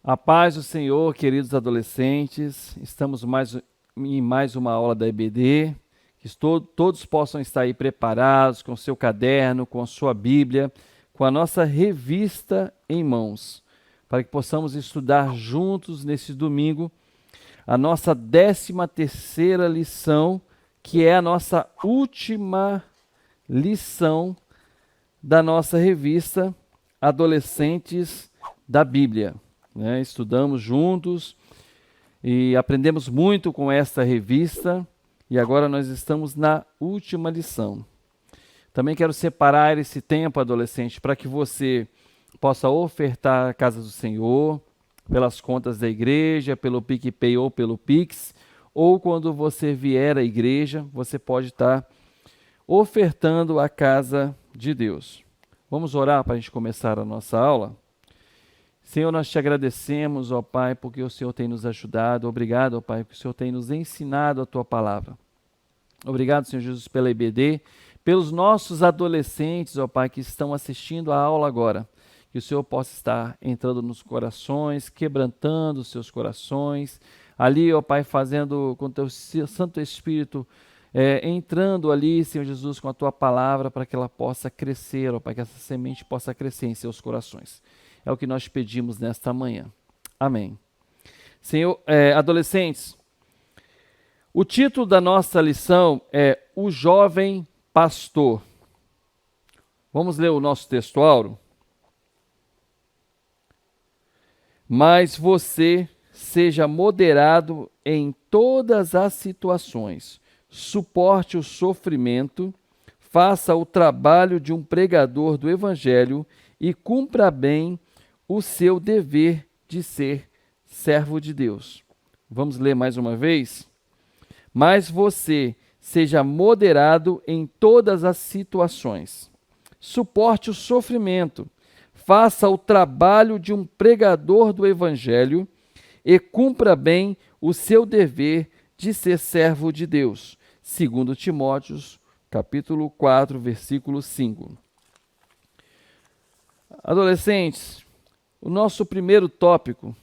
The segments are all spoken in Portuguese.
A paz do Senhor, queridos adolescentes, estamos em mais uma aula da EBD, que todos possam estar aí preparados com seu caderno, com a sua Bíblia, com a nossa revista em mãos, para que possamos estudar juntos nesse domingo a nossa 13ª lição, que é a nossa última lição da nossa revista Adolescentes da Bíblia. Estudamos juntos e aprendemos muito com esta revista e agora nós estamos na última lição. Também quero separar esse tempo, adolescente, para que você possa ofertar a casa do Senhor pelas contas da igreja, pelo PicPay ou pelo Pix, ou quando você vier à igreja, você pode estar ofertando a casa de Deus. Vamos orar para a gente começar a nossa aula? Senhor, nós te agradecemos, ó Pai, porque o Senhor tem nos ajudado. Obrigado, ó Pai, porque o Senhor tem nos ensinado a Tua palavra. Obrigado, Senhor Jesus, pela IBD, pelos nossos adolescentes, ó Pai, que estão assistindo a aula agora. Que o Senhor possa estar entrando nos corações, quebrantando os seus corações. Ali, ó Pai, fazendo com o Teu Santo Espírito, entrando ali, Senhor Jesus, com a Tua palavra, para que ela possa crescer, ó Pai, que essa semente possa crescer em seus corações. É o que nós pedimos nesta manhã. Amém. Senhor, adolescentes, o título da nossa lição é O Jovem Pastor. Vamos ler o nosso textuário? Mas você seja moderado em todas as situações, suporte o sofrimento, faça o trabalho de um pregador do Evangelho e cumpra bem o seu dever de ser servo de Deus. Vamos ler mais uma vez? Mas você seja moderado em todas as situações. Suporte o sofrimento. Faça o trabalho de um pregador do Evangelho e cumpra bem o seu dever de ser servo de Deus. 2 Timóteo, capítulo 4, versículo 5. Adolescentes, o nosso primeiro tópico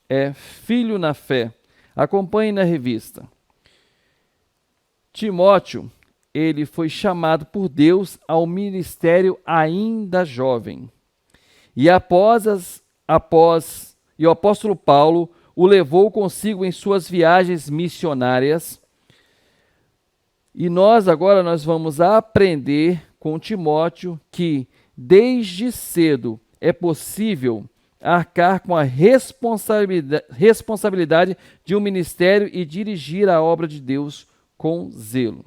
é Filho na Fé. Acompanhe na revista. Timóteo, ele foi chamado por Deus ao ministério ainda jovem. E o apóstolo Paulo o levou consigo em suas viagens missionárias. E nós vamos aprender com Timóteo que desde cedo é possível arcar com a responsabilidade de um ministério e dirigir a obra de Deus com zelo.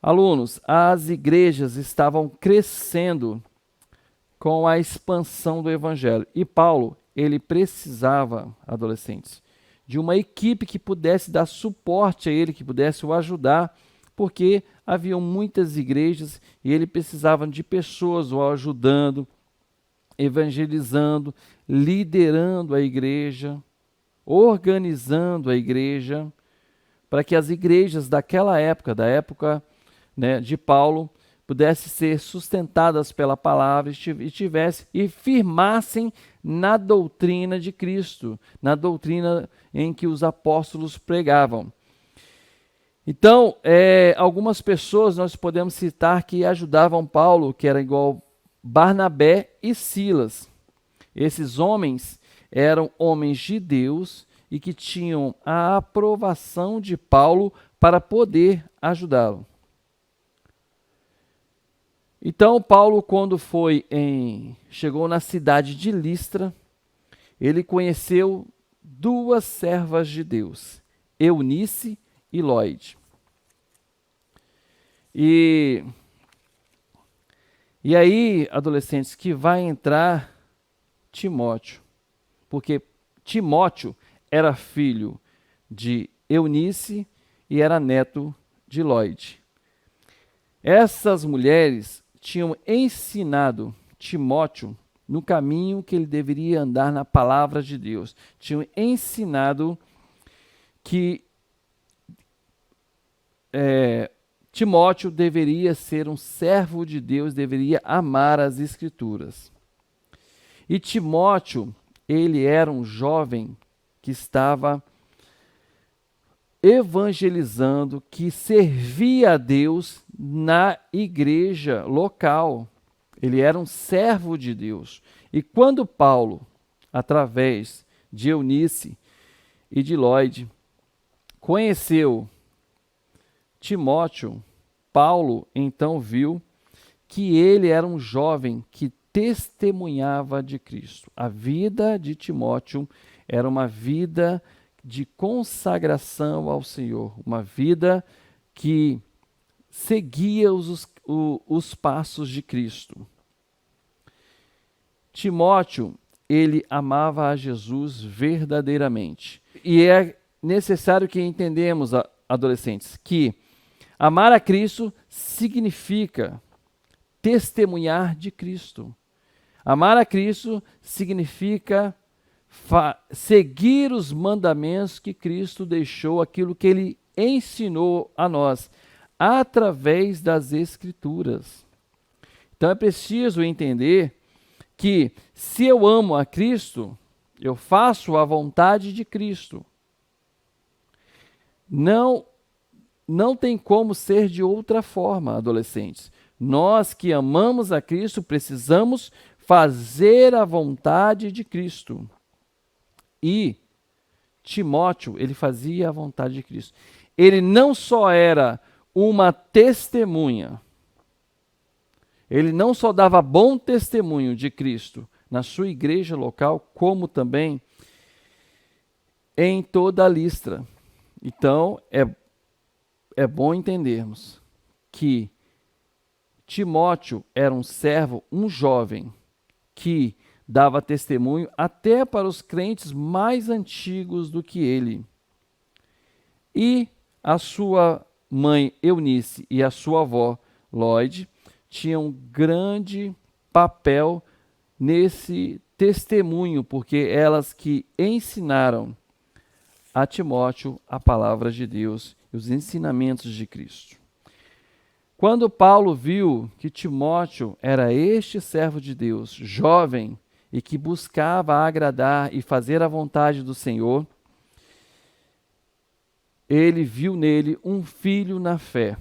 Alunos, as igrejas estavam crescendo com a expansão do Evangelho. E Paulo, ele precisava, adolescentes, de uma equipe que pudesse dar suporte a ele, que pudesse o ajudar, porque haviam muitas igrejas e ele precisava de pessoas o ajudando, evangelizando, liderando a igreja, organizando a igreja, para que as igrejas daquela época, de Paulo, pudessem ser sustentadas pela palavra e firmassem na doutrina de Cristo, na doutrina em que os apóstolos pregavam. Então, algumas pessoas nós podemos citar que ajudavam Paulo, que era igual Barnabé e Silas. Esses homens eram homens de Deus e que tinham a aprovação de Paulo para poder ajudá-lo. Então, Paulo, quando chegou na cidade de Listra, ele conheceu duas servas de Deus, Eunice e Lóide. E aí, adolescentes, que vai entrar Timóteo, porque Timóteo era filho de Eunice e era neto de Lóide. Essas mulheres tinham ensinado Timóteo no caminho que ele deveria andar na palavra de Deus. Tinham ensinado que Timóteo deveria ser um servo de Deus, deveria amar as Escrituras. E Timóteo, ele era um jovem que estava evangelizando, que servia a Deus na igreja local. Ele era um servo de Deus. E quando Paulo, através de Eunice e de Lloyd, conheceu Timóteo, Paulo então viu que ele era um jovem que testemunhava de Cristo. A vida de Timóteo era uma vida de consagração ao Senhor, uma vida que seguia os passos de Cristo. Timóteo, ele amava a Jesus verdadeiramente. E é necessário que entendamos, adolescentes, que amar a Cristo significa testemunhar de Cristo. Amar a Cristo significa seguir os mandamentos que Cristo deixou, aquilo que ele ensinou a nós, através das Escrituras. Então é preciso entender que se eu amo a Cristo, eu faço a vontade de Cristo. Não tem como ser de outra forma, adolescentes. Nós que amamos a Cristo precisamos fazer a vontade de Cristo. E Timóteo, ele fazia a vontade de Cristo. Ele não só era uma testemunha, ele não só dava bom testemunho de Cristo na sua igreja local, como também em toda a Listra. Então, é bom entendermos que Timóteo era um servo, um jovem, que dava testemunho até para os crentes mais antigos do que ele. E a sua mãe Eunice e a sua avó Lloyd tinham um grande papel nesse testemunho, porque elas que ensinaram a Timóteo a palavra de Deus e os ensinamentos de Cristo. Quando Paulo viu que Timóteo era este servo de Deus, jovem, e que buscava agradar e fazer a vontade do Senhor, ele viu nele um filho na fé.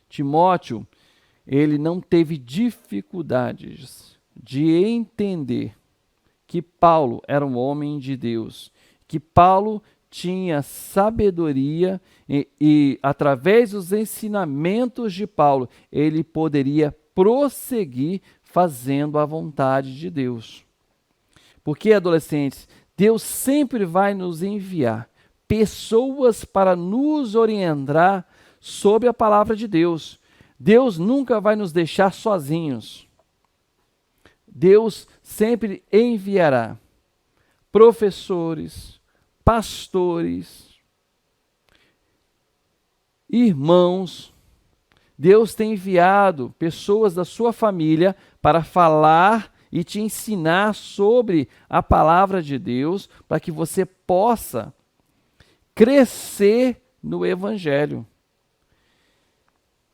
Timóteo, ele não teve dificuldades de entender que Paulo era um homem de Deus, que Paulo tinha sabedoria e através dos ensinamentos de Paulo, ele poderia prosseguir fazendo a vontade de Deus. Porque, adolescentes, Deus sempre vai nos enviar pessoas para nos orientar sobre a palavra de Deus. Deus nunca vai nos deixar sozinhos. Deus sempre enviará professores, pastores, irmãos. Deus tem enviado pessoas da sua família para falar e te ensinar sobre a palavra de Deus, para que você possa crescer no Evangelho.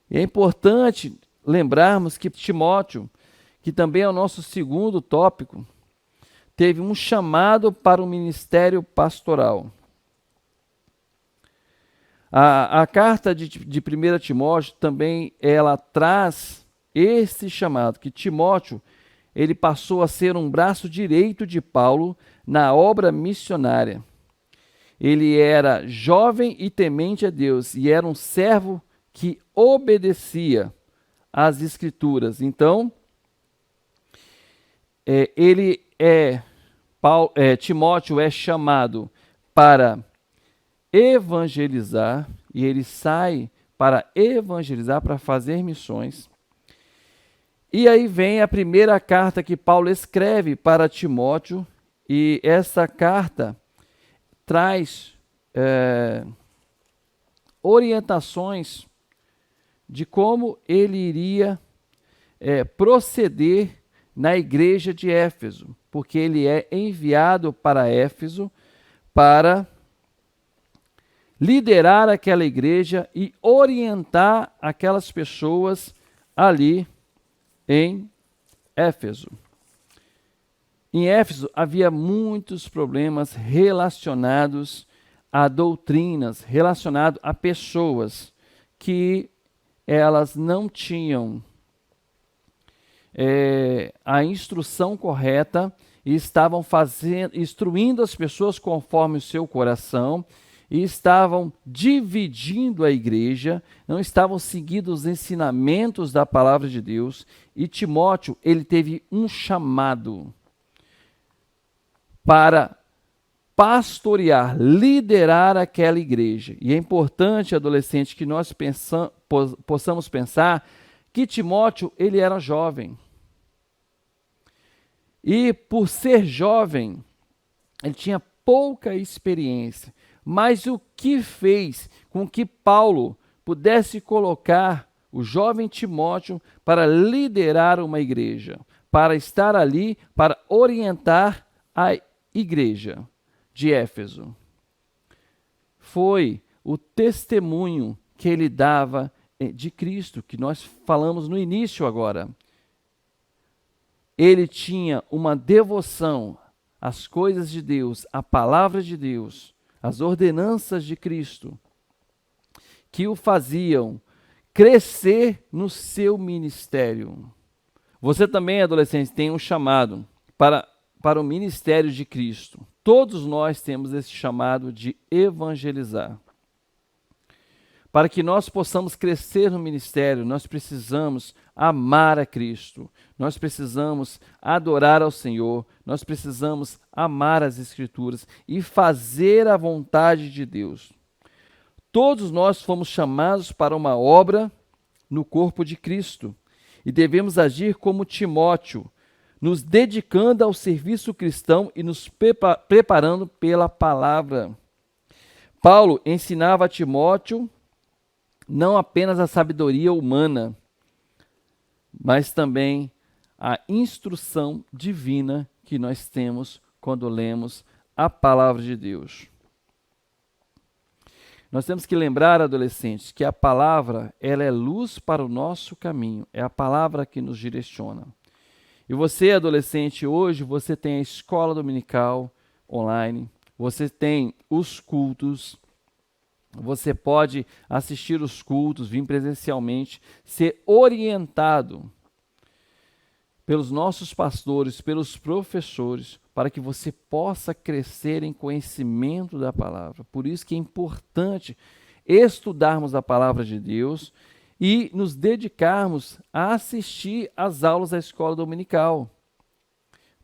E é importante lembrarmos que Timóteo, que também é o nosso segundo tópico, teve um chamado para o ministério pastoral. A carta de 1 Timóteo também ela traz esse chamado, que Timóteo ele passou a ser um braço direito de Paulo na obra missionária. Ele era jovem e temente a Deus e era um servo que obedecia às Escrituras. Então, Timóteo é chamado para evangelizar, e ele sai para evangelizar, para fazer missões. E aí vem a primeira carta que Paulo escreve para Timóteo, e essa carta traz orientações de como ele iria proceder na igreja de Éfeso, porque ele é enviado para Éfeso para liderar aquela igreja e orientar aquelas pessoas ali em Éfeso. Em Éfeso havia muitos problemas relacionados a doutrinas, relacionados a pessoas que elas não tinham a instrução correta e estavam instruindo as pessoas conforme o seu coração e estavam dividindo a igreja, não estavam seguindo os ensinamentos da palavra de Deus. E Timóteo, ele teve um chamado para pastorear, liderar aquela igreja. E é importante, adolescente, que nós possamos pensar que Timóteo, ele era jovem. E por ser jovem, ele tinha pouca experiência. Mas o que fez com que Paulo pudesse colocar o jovem Timóteo para liderar uma igreja, para estar ali, para orientar a igreja de Éfeso? Foi o testemunho que ele dava de Cristo, que nós falamos no início agora. Ele tinha uma devoção às coisas de Deus, à palavra de Deus, às ordenanças de Cristo, que o faziam crescer no seu ministério. Você também, adolescente, tem um chamado para o ministério de Cristo. Todos nós temos esse chamado de evangelizar. Para que nós possamos crescer no ministério, nós precisamos amar a Cristo, nós precisamos adorar ao Senhor, nós precisamos amar as Escrituras e fazer a vontade de Deus. Todos nós fomos chamados para uma obra no corpo de Cristo e devemos agir como Timóteo, nos dedicando ao serviço cristão e nos preparando pela palavra. Paulo ensinava a Timóteo não apenas a sabedoria humana, mas também a instrução divina que nós temos quando lemos a palavra de Deus. Nós temos que lembrar, adolescentes, que a palavra, ela é luz para o nosso caminho, é a palavra que nos direciona. E você, adolescente, hoje você tem a escola dominical online, você tem os cultos, você pode assistir os cultos, vir presencialmente, ser orientado pelos nossos pastores, pelos professores, para que você possa crescer em conhecimento da palavra. Por isso que é importante estudarmos a palavra de Deus e nos dedicarmos a assistir às aulas da escola dominical.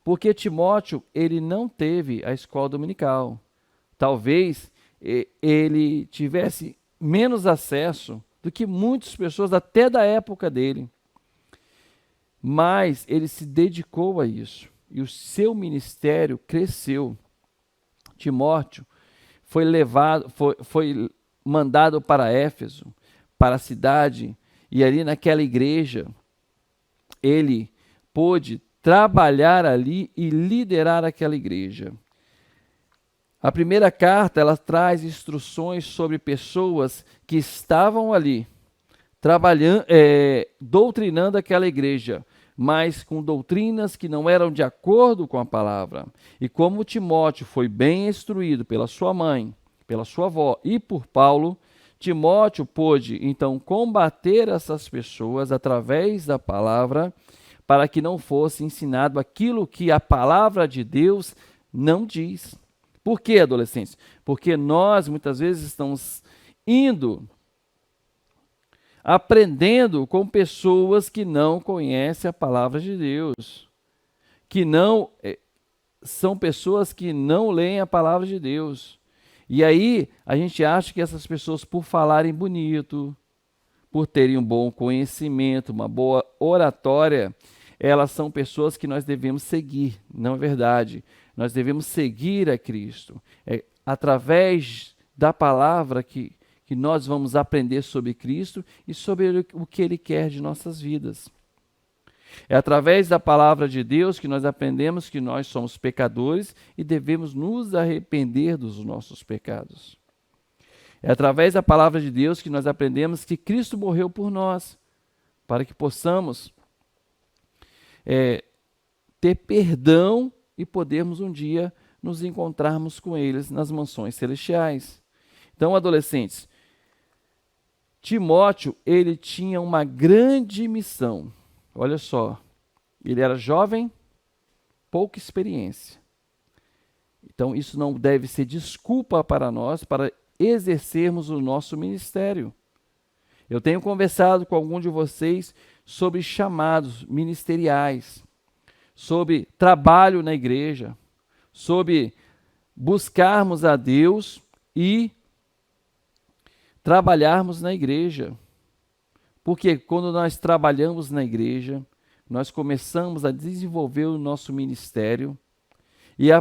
Porque Timóteo, ele não teve a escola dominical. Talvez ele tivesse menos acesso do que muitas pessoas até da época dele. Mas ele se dedicou a isso e o seu ministério cresceu. Timóteo foi mandado para Éfeso, para a cidade, e ali naquela igreja ele pôde trabalhar ali e liderar aquela igreja. A primeira carta, ela traz instruções sobre pessoas que estavam ali, trabalhando, doutrinando aquela igreja, mas com doutrinas que não eram de acordo com a palavra. E como Timóteo foi bem instruído pela sua mãe, pela sua avó e por Paulo, Timóteo pôde, então, combater essas pessoas através da palavra, para que não fosse ensinado aquilo que a palavra de Deus não diz. Por quê, adolescentes? Porque nós, muitas vezes, estamos aprendendo com pessoas que não conhecem a palavra de Deus, que não são pessoas que não leem a palavra de Deus. E aí a gente acha que essas pessoas, por falarem bonito, por terem um bom conhecimento, uma boa oratória, elas são pessoas que nós devemos seguir. Não é verdade. Nós devemos seguir a Cristo. É através da palavra que nós vamos aprender sobre Cristo e sobre o que Ele quer de nossas vidas. É através da palavra de Deus que nós aprendemos que nós somos pecadores e devemos nos arrepender dos nossos pecados. É através da palavra de Deus que nós aprendemos que Cristo morreu por nós, para que possamos ter perdão e podermos um dia nos encontrarmos com eles nas mansões celestiais. Então, adolescentes, Timóteo, ele tinha uma grande missão. Olha só, ele era jovem, pouca experiência. Então, isso não deve ser desculpa para nós para exercermos o nosso ministério. Eu tenho conversado com algum de vocês sobre chamados ministeriais, sobre trabalho na igreja, sobre buscarmos a Deus e trabalharmos na igreja. Porque quando nós trabalhamos na igreja, nós começamos a desenvolver o nosso ministério e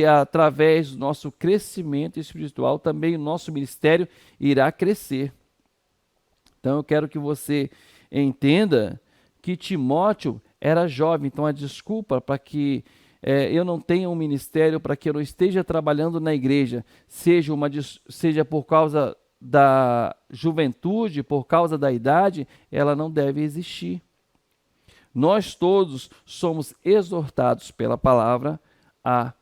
através do nosso crescimento espiritual, também o nosso ministério irá crescer. Então eu quero que você entenda que Timóteo era jovem, então a desculpa para que eu não tenha um ministério, para que eu não esteja trabalhando na igreja, seja por causa da juventude, por causa da idade, ela não deve existir. Nós todos somos exortados pela palavra a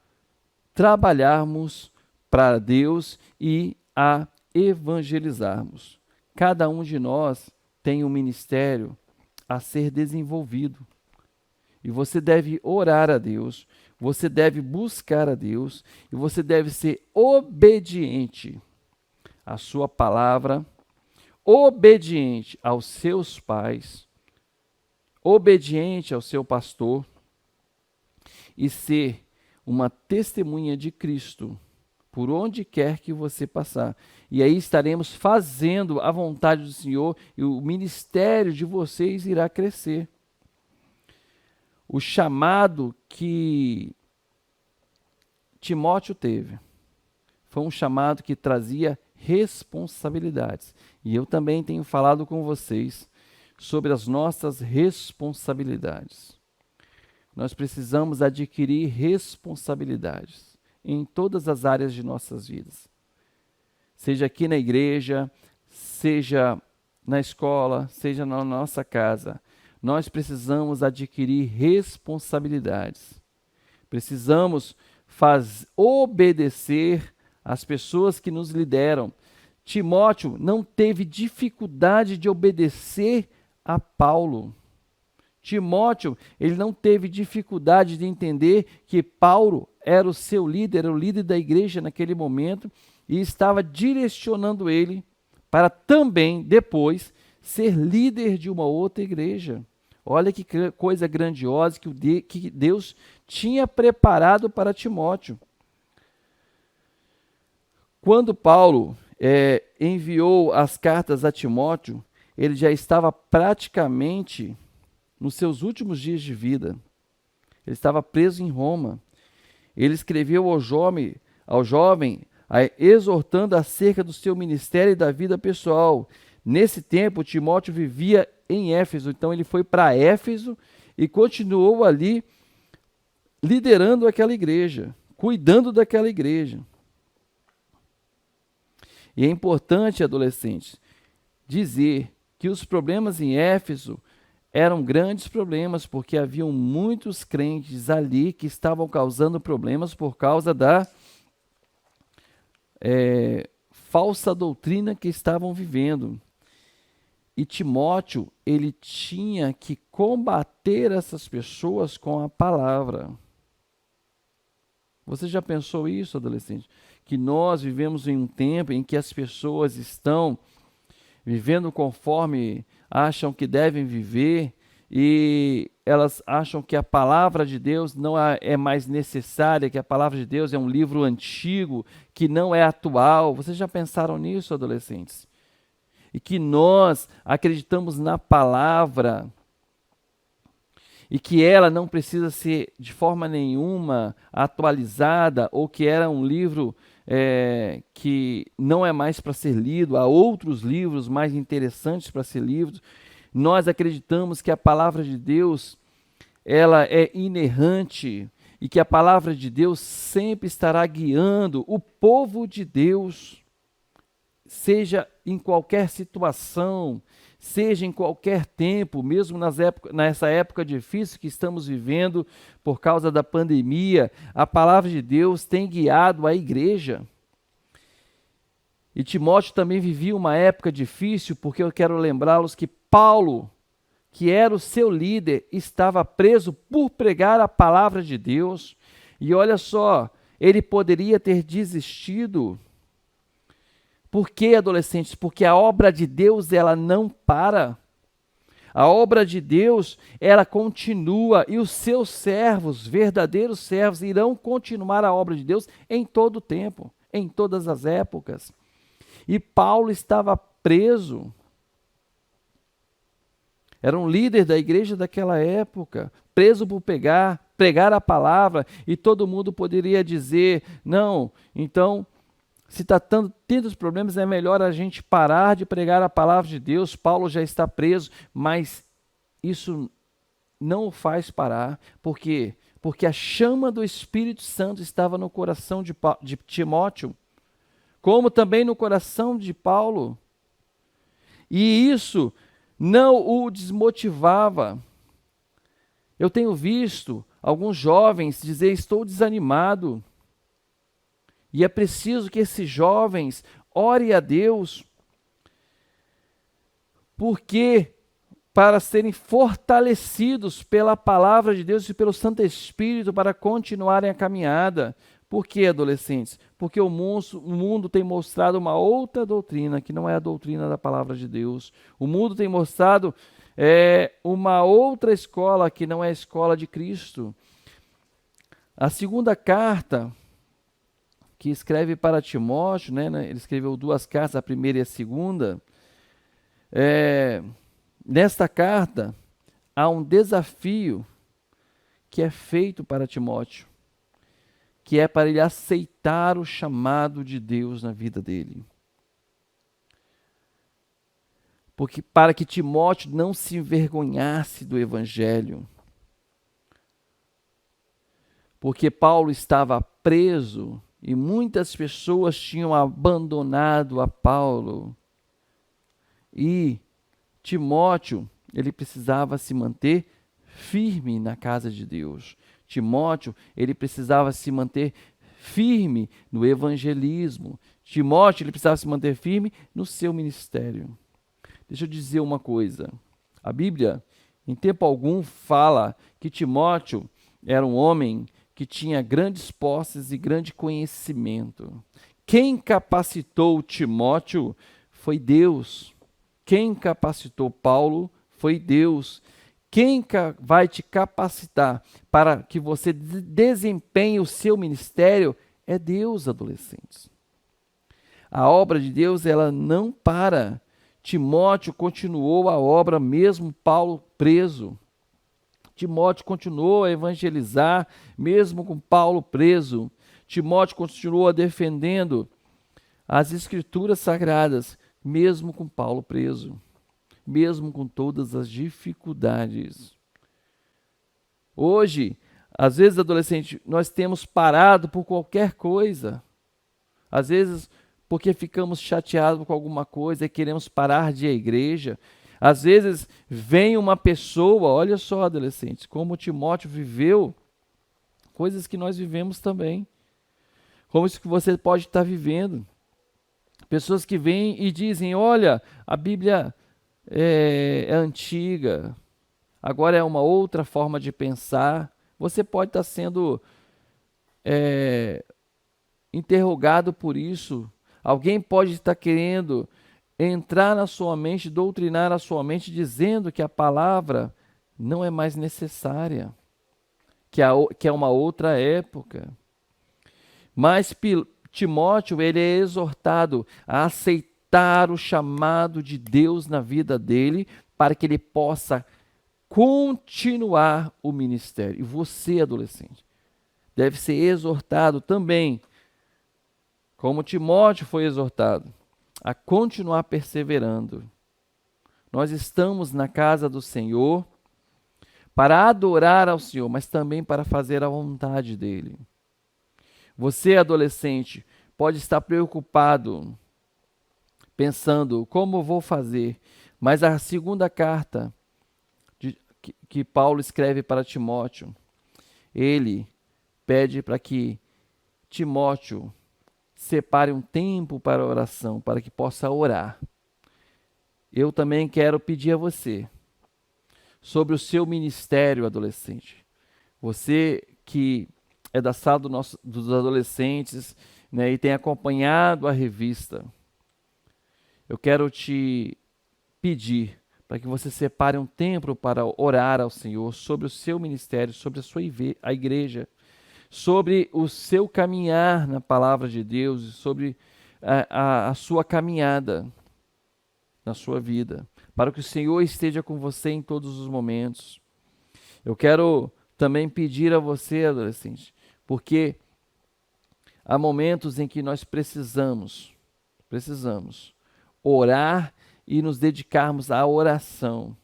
trabalharmos para Deus e a evangelizarmos. Cada um de nós tem um ministério a ser desenvolvido. E você deve orar a Deus, você deve buscar a Deus, e você deve ser obediente à sua palavra, obediente aos seus pais, obediente ao seu pastor, e ser uma testemunha de Cristo por onde quer que você passar. E aí estaremos fazendo a vontade do Senhor e o ministério de vocês irá crescer. O chamado que Timóteo teve foi um chamado que trazia responsabilidades. E eu também tenho falado com vocês sobre as nossas responsabilidades. Nós precisamos adquirir responsabilidades em todas as áreas de nossas vidas. Seja aqui na igreja, seja na escola, seja na nossa casa. Nós precisamos adquirir responsabilidades. Precisamos obedecer às pessoas que nos lideram. Timóteo não teve dificuldade de obedecer a Paulo. Timóteo, ele não teve dificuldade de entender que Paulo era o seu líder, era o líder da igreja naquele momento e estava direcionando ele para também, depois, ser líder de uma outra igreja. Olha que coisa grandiosa que Deus tinha preparado para Timóteo. Quando Paulo enviou as cartas a Timóteo, ele já estava praticamente nos seus últimos dias de vida. Ele estava preso em Roma. Ele escreveu ao jovem exortando acerca do seu ministério e da vida pessoal. Nesse tempo, Timóteo vivia em Éfeso, então ele foi para Éfeso e continuou ali liderando aquela igreja, cuidando daquela igreja. E é importante, adolescentes, dizer que os problemas em Éfeso eram grandes problemas, porque haviam muitos crentes ali que estavam causando problemas por causa da falsa doutrina que estavam vivendo. E Timóteo, ele tinha que combater essas pessoas com a palavra. Você já pensou isso, adolescente? Que nós vivemos em um tempo em que as pessoas estão vivendo conforme acham que devem viver e elas acham que a palavra de Deus não é mais necessária, que a palavra de Deus é um livro antigo, que não é atual. Vocês já pensaram nisso, adolescentes? E que nós acreditamos na palavra e que ela não precisa ser de forma nenhuma atualizada ou que era um livro que não é mais para ser lido, há outros livros mais interessantes para ser lidos. Nós acreditamos que a palavra de Deus ela é inerrante e que a palavra de Deus sempre estará guiando o povo de Deus. seja em qualquer situação, seja em qualquer tempo, mesmo nessa época difícil que estamos vivendo por causa da pandemia, a palavra de Deus tem guiado a igreja. E Timóteo também vivia uma época difícil, porque eu quero lembrá-los que Paulo, que era o seu líder, estava preso por pregar a palavra de Deus. E olha só, ele poderia ter desistido. Por que, adolescentes? Porque a obra de Deus, ela não para. A obra de Deus, ela continua, e os seus servos, verdadeiros servos, irão continuar a obra de Deus em todo o tempo, em todas as épocas. E Paulo estava preso. Era um líder da igreja daquela época, preso por pregar a palavra, e todo mundo poderia dizer, não, então, se está tendo os problemas, é melhor a gente parar de pregar a palavra de Deus. Paulo já está preso, mas isso não o faz parar. Por quê? Porque a chama do Espírito Santo estava no coração de Timóteo, como também no coração de Paulo. E isso não o desmotivava. Eu tenho visto alguns jovens dizer, estou desanimado. E é preciso que esses jovens orem a Deus, porque para serem fortalecidos pela palavra de Deus e pelo Santo Espírito para continuarem a caminhada. Por que, adolescentes? Porque o mundo tem mostrado uma outra doutrina, que não é a doutrina da palavra de Deus. O mundo tem mostrado uma outra escola, que não é a escola de Cristo. A segunda carta que escreve para Timóteo, né, ele escreveu 2 cartas, a primeira e a segunda. Nesta carta, há um desafio que é feito para Timóteo, que é para ele aceitar o chamado de Deus na vida dele. Porque para que Timóteo não se envergonhasse do evangelho. Porque Paulo estava preso e muitas pessoas tinham abandonado a Paulo. E Timóteo, ele precisava se manter firme na casa de Deus. Timóteo, ele precisava se manter firme no evangelismo. Timóteo, ele precisava se manter firme no seu ministério. Deixa eu dizer uma coisa. A Bíblia, em tempo algum, fala que Timóteo era um homem que tinha grandes posses e grande conhecimento. Quem capacitou Timóteo foi Deus. Quem capacitou Paulo foi Deus. Quem vai te capacitar para que você desempenhe o seu ministério é Deus, adolescentes. A obra de Deus, ela não para. Timóteo continuou a obra, mesmo Paulo preso. Timóteo continuou a evangelizar, mesmo com Paulo preso. Timóteo continuou defendendo as Escrituras Sagradas, mesmo com Paulo preso. Mesmo com todas as dificuldades. Hoje, às vezes, adolescente, nós temos parado por qualquer coisa. Às vezes, porque ficamos chateados com alguma coisa e queremos parar de ir à igreja. Às vezes, vem uma pessoa, olha só, adolescentes, como Timóteo viveu, coisas que nós vivemos também. Como isso que você pode estar vivendo. Pessoas que vêm e dizem, olha, a Bíblia é antiga, agora é uma outra forma de pensar. Você pode estar sendo interrogado por isso. Alguém pode estar querendo entrar na sua mente, doutrinar a sua mente, dizendo que a palavra não é mais necessária, que é uma outra época. Mas Timóteo, ele é exortado a aceitar o chamado de Deus na vida dele, para que ele possa continuar o ministério. E você, adolescente, deve ser exortado também, como Timóteo foi exortado, a continuar perseverando. Nós estamos na casa do Senhor para adorar ao Senhor, mas também para fazer a vontade dele. Você, adolescente, pode estar preocupado pensando como vou fazer. Mas a segunda carta que Paulo escreve para Timóteo, ele pede para que Timóteo separe um tempo para a oração, para que possa orar. Eu também quero pedir a você, sobre o seu ministério adolescente. Você que é da sala dos adolescentes, né, e tem acompanhado a revista, eu quero te pedir para que você separe um tempo para orar ao Senhor sobre o seu ministério, sobre a igreja, sobre o seu caminhar na palavra de Deus e sobre a sua caminhada na sua vida, para que o Senhor esteja com você em todos os momentos. Eu quero também pedir a você, adolescente, porque há momentos em que nós precisamos orar e nos dedicarmos à oração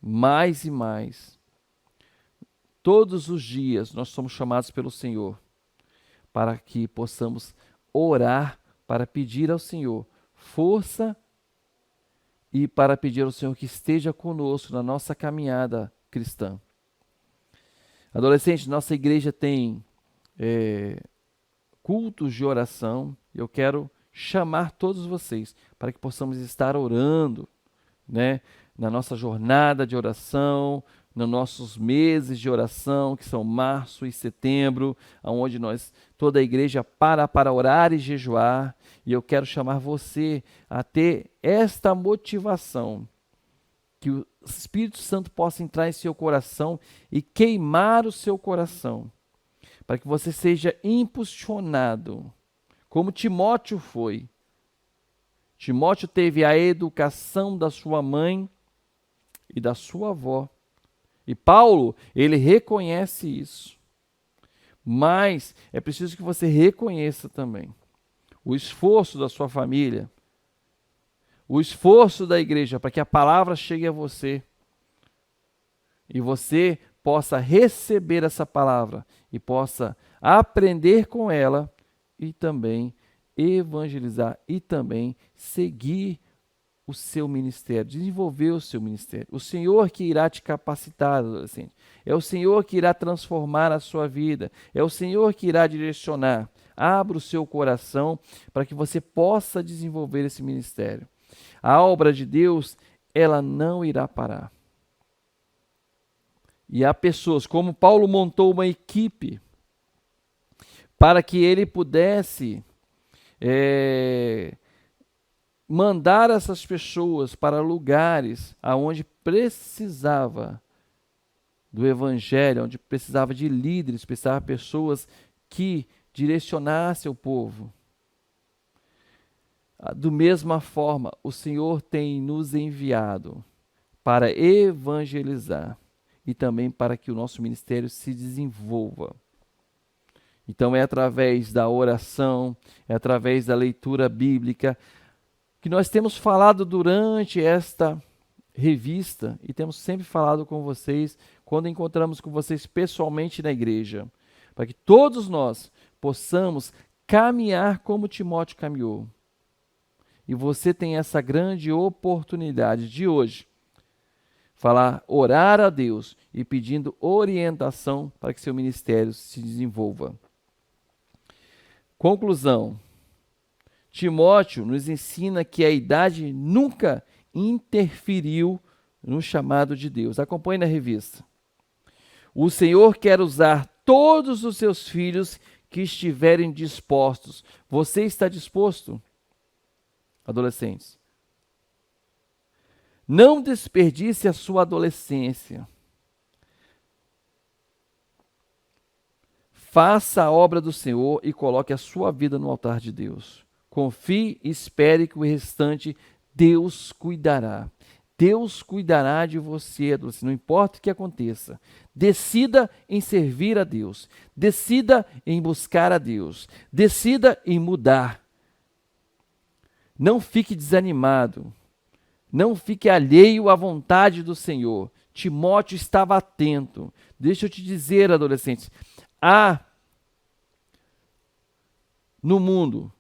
mais e mais. Todos os dias nós somos chamados pelo Senhor para que possamos orar, para pedir ao Senhor força e para pedir ao Senhor que esteja conosco na nossa caminhada cristã. Adolescente, nossa igreja tem cultos de oração. Eu quero chamar todos vocês para que possamos estar orando, né, na nossa jornada de oração, nos nossos meses de oração, que são março e setembro, onde toda a igreja para orar e jejuar. E eu quero chamar você a ter esta motivação, que o Espírito Santo possa entrar em seu coração e queimar o seu coração, para que você seja impulsionado, como Timóteo foi. Timóteo teve a educação da sua mãe e da sua avó. E Paulo, ele reconhece isso. Mas é preciso que você reconheça também o esforço da sua família, o esforço da igreja para que a palavra chegue a você e você possa receber essa palavra e possa aprender com ela e também evangelizar e também seguir o seu ministério, desenvolver o seu ministério. O Senhor que irá te capacitar, adolescente. É o Senhor que irá transformar a sua vida. É o Senhor que irá direcionar. Abra o seu coração para que você possa desenvolver esse ministério. A obra de Deus, ela não irá parar. E há pessoas, como Paulo montou uma equipe para que ele pudesse mandar essas pessoas para lugares aonde precisava do evangelho, onde precisava de líderes, precisava de pessoas que direcionassem o povo. Do mesma forma, o Senhor tem nos enviado para evangelizar e também para que o nosso ministério se desenvolva. Então é através da oração, é através da leitura bíblica, que nós temos falado durante esta revista e temos sempre falado com vocês quando encontramos com vocês pessoalmente na igreja, para que todos nós possamos caminhar como Timóteo caminhou. E você tem essa grande oportunidade de hoje orar a Deus e pedindo orientação para que seu ministério se desenvolva. Conclusão. Timóteo nos ensina que a idade nunca interferiu no chamado de Deus. Acompanhe na revista. O Senhor quer usar todos os seus filhos que estiverem dispostos. Você está disposto, adolescentes? Não desperdice a sua adolescência. Faça a obra do Senhor e coloque a sua vida no altar de Deus. Confie e espere que o restante Deus cuidará. Deus cuidará de você, adolescente, não importa o que aconteça. Decida em servir a Deus. Decida em buscar a Deus. Decida em mudar. Não fique desanimado. Não fique alheio à vontade do Senhor. Timóteo estava atento. Deixa eu te dizer, adolescentes, há no mundo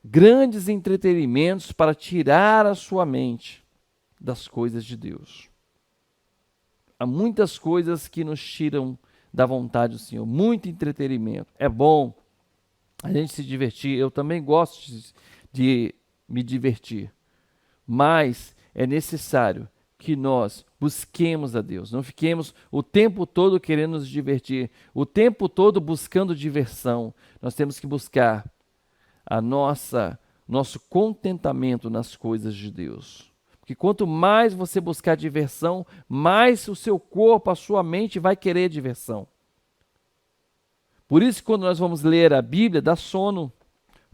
grandes entretenimentos para tirar a sua mente das coisas de Deus. Há muitas coisas que nos tiram da vontade do Senhor, muito entretenimento. É bom a gente se divertir, eu também gosto de me divertir, mas é necessário que nós busquemos a Deus, não fiquemos o tempo todo querendo nos divertir, o tempo todo buscando diversão. Nós temos que buscar nosso contentamento nas coisas de Deus. Porque quanto mais você buscar diversão, mais o seu corpo, a sua mente vai querer diversão. Por isso, quando nós vamos ler a Bíblia, dá sono.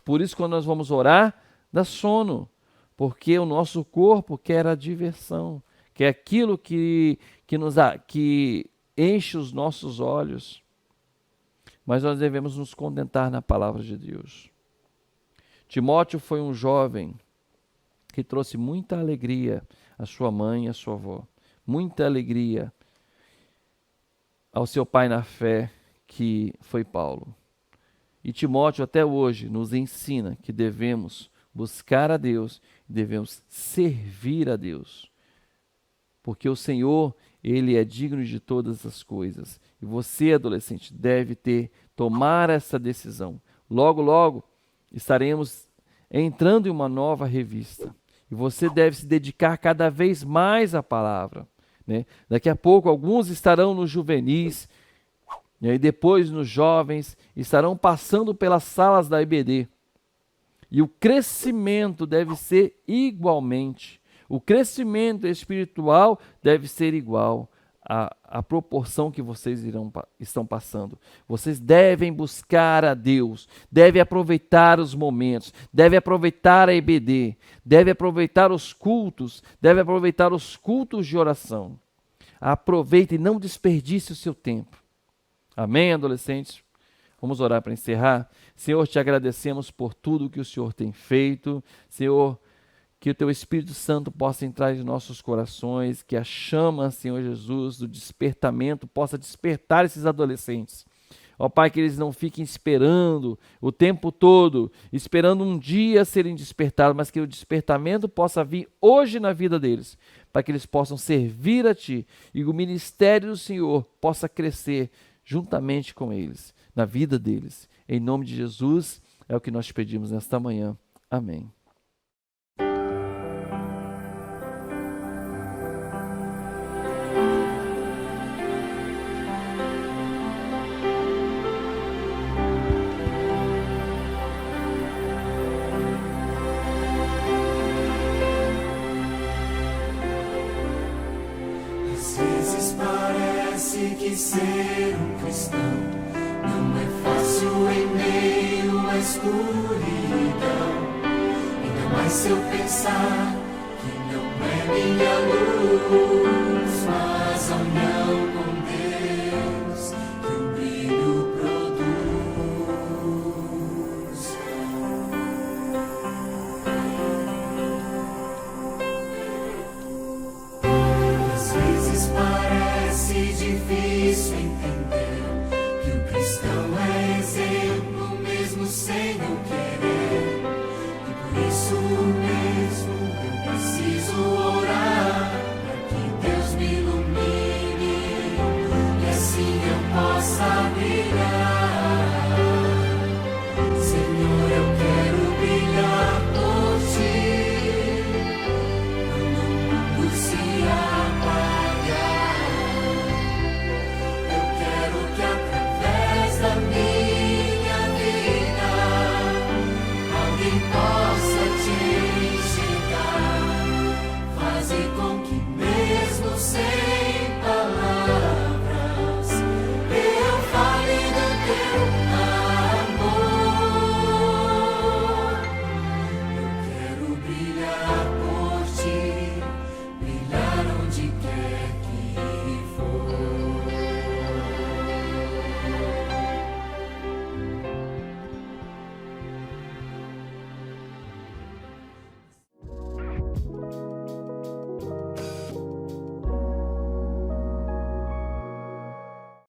Por isso, quando nós vamos orar, dá sono. Porque o nosso corpo quer a diversão, quer aquilo que enche os nossos olhos. Mas nós devemos nos contentar na palavra de Deus. Timóteo foi um jovem que trouxe muita alegria à sua mãe e à sua avó. Muita alegria ao seu pai na fé, que foi Paulo. E Timóteo até hoje nos ensina que devemos buscar a Deus, devemos servir a Deus. Porque o Senhor, Ele é digno de todas as coisas. E você, adolescente, deve tomar essa decisão. Logo, logo, estaremos entrando em uma nova revista. E você deve se dedicar cada vez mais à palavra, né? Daqui a pouco, alguns estarão nos juvenis, e aí depois nos jovens, estarão passando pelas salas da EBD. E o crescimento deve ser igualmente. O crescimento espiritual deve ser igual à proporção que vocês estão passando. Vocês devem buscar a Deus, devem aproveitar os momentos, devem aproveitar a EBD, devem aproveitar os cultos, devem aproveitar os cultos de oração. Aproveite e não desperdice o seu tempo. Amém, adolescentes? Vamos orar para encerrar. Senhor, te agradecemos por tudo que o Senhor tem feito. Senhor, que o teu Espírito Santo possa entrar em nossos corações, que a chama, Senhor Jesus, do despertamento possa despertar esses adolescentes. Ó Pai, que eles não fiquem esperando o tempo todo, esperando um dia serem despertados, mas que o despertamento possa vir hoje na vida deles, para que eles possam servir a Ti e o ministério do Senhor possa crescer juntamente com eles, na vida deles. Em nome de Jesus, é o que nós pedimos nesta manhã. Amém. Às vezes parece que ser um cristão não é fácil em meio à escuridão. Ainda mais se eu pensar que não é minha luz, mas a união com Deus que o brilho produz. Às vezes parece difícil entender que o cristão é exemplo mesmo sem não querer. E por isso mesmo eu preciso orar para que Deus me ilumine e assim eu possa brilhar. Senhor, eu quero brilhar por Ti quando o mundo se apagar. Eu quero que através da minha vida alguém possa Te enxergar. Faze com que mesmo sem